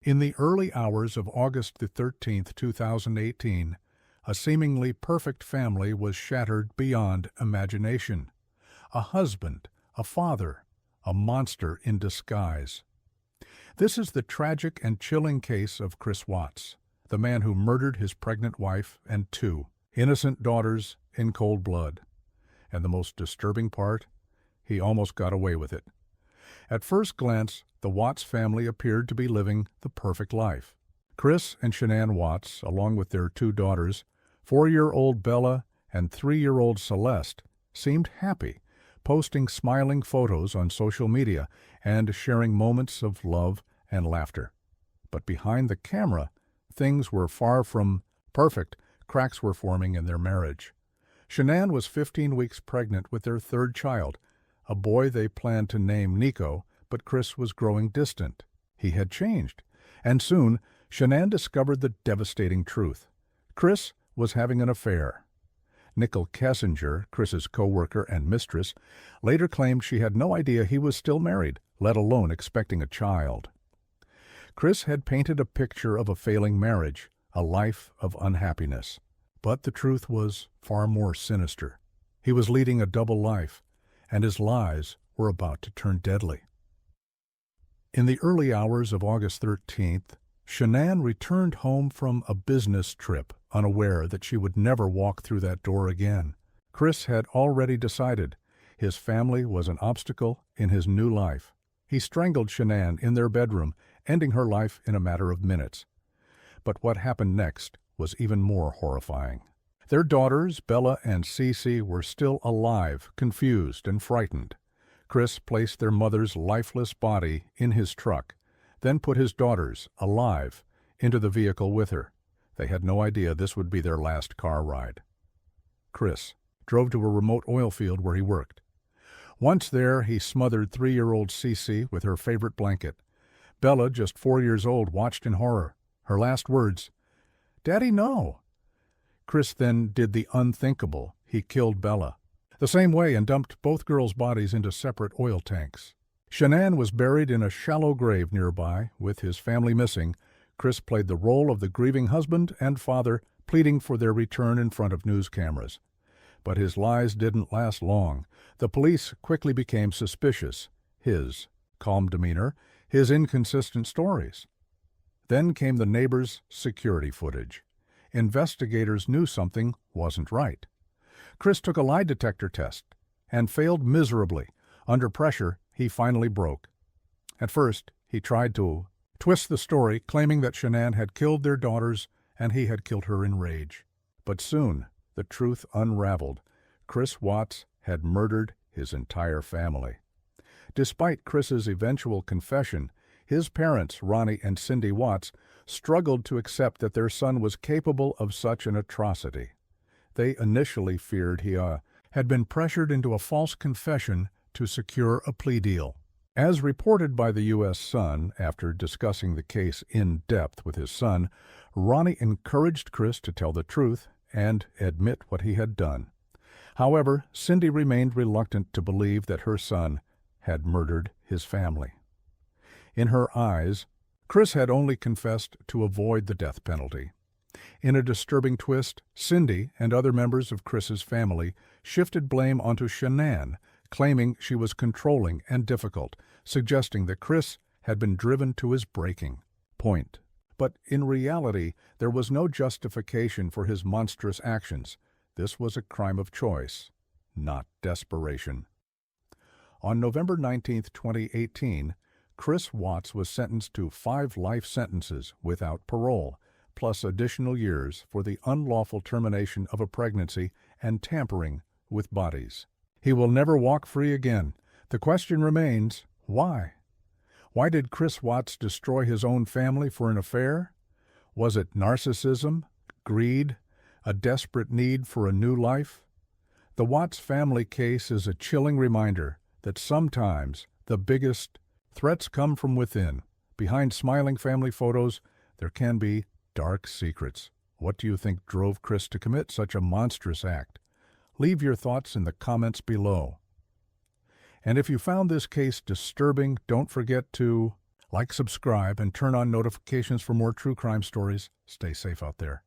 In the early hours of August the 13th, 2018, a seemingly perfect family was shattered beyond imagination. A husband, a father, a monster in disguise. This is the tragic and chilling case of Chris Watts, the man who murdered his pregnant wife and two innocent daughters in cold blood. And the most disturbing part, he almost got away with it. At first glance, the Watts family appeared to be living the perfect life. Chris and Shanann Watts, along with their two daughters, 4-year-old Bella and 3-year-old Celeste, seemed happy, posting smiling photos on social media and sharing moments of love and laughter. But behind the camera, things were far from perfect. Cracks were forming in their marriage. Shanann was 15 weeks pregnant with their third child, a boy they planned to name Nico, but Chris was growing distant. He had changed, and soon Shanann discovered the devastating truth. Chris was having an affair. Nicole Kessinger, Chris's co-worker and mistress, later claimed she had no idea he was still married, let alone expecting a child. Chris had painted a picture of a failing marriage, a life of unhappiness. But the truth was far more sinister. He was leading a double life, and his lies were about to turn deadly. In the early hours of August 13th, Shanann returned home from a business trip, unaware that she would never walk through that door again. Chris had already decided his family was an obstacle in his new life. He strangled Shanann in their bedroom, ending her life in a matter of minutes. But what happened next was even more horrifying. Their daughters, Bella and Cece, were still alive, confused and frightened. Chris placed their mother's lifeless body in his truck, then put his daughters, alive, into the vehicle with her. They had no idea this would be their last car ride. Chris drove to a remote oil field where he worked. Once there, he smothered 3-year-old Cece with her favorite blanket. Bella, just 4 years old, watched in horror. Her last words, "Daddy, no." Chris then did the unthinkable. He killed Bella the same way and dumped both girls' bodies into separate oil tanks. Shanann was buried in a shallow grave nearby. With his family missing, Chris played the role of the grieving husband and father, pleading for their return in front of news cameras. But his lies didn't last long. The police quickly became suspicious. His calm demeanor, his inconsistent stories. Then came the neighbors' security footage. Investigators knew something wasn't right. Chris took a lie detector test and failed miserably. Under pressure, he finally broke. At first, he tried to twist the story, claiming that Shanann had killed their daughters and he had killed her in rage. But soon, the truth unraveled. Chris Watts had murdered his entire family. Despite Chris's eventual confession, his parents, Ronnie and Cindy Watts, struggled to accept that their son was capable of such an atrocity. They initially feared he had been pressured into a false confession to secure a plea deal. As reported by the U.S. Sun, after discussing the case in depth with his son, Ronnie encouraged Chris to tell the truth and admit what he had done. However, Cindy remained reluctant to believe that her son had murdered his family. In her eyes, Chris had only confessed to avoid the death penalty. In a disturbing twist, Cindy and other members of Chris's family shifted blame onto Shanann, claiming she was controlling and difficult, suggesting that Chris had been driven to his breaking point. But in reality, there was no justification for his monstrous actions. This was a crime of choice, not desperation. On November 19, 2018, Chris Watts was sentenced to 5 life sentences without parole, plus additional years for the unlawful termination of a pregnancy and tampering with bodies. He will never walk free again. The question remains, why? Why did Chris Watts destroy his own family for an affair? Was it narcissism, greed, a desperate need for a new life? The Watts family case is a chilling reminder that sometimes the biggest threats come from within. Behind smiling family photos, there can be dark secrets. What do you think drove Chris to commit such a monstrous act? Leave your thoughts in the comments below. And if you found this case disturbing, don't forget to Like, subscribe, and turn on notifications for more true crime stories. Stay safe out there.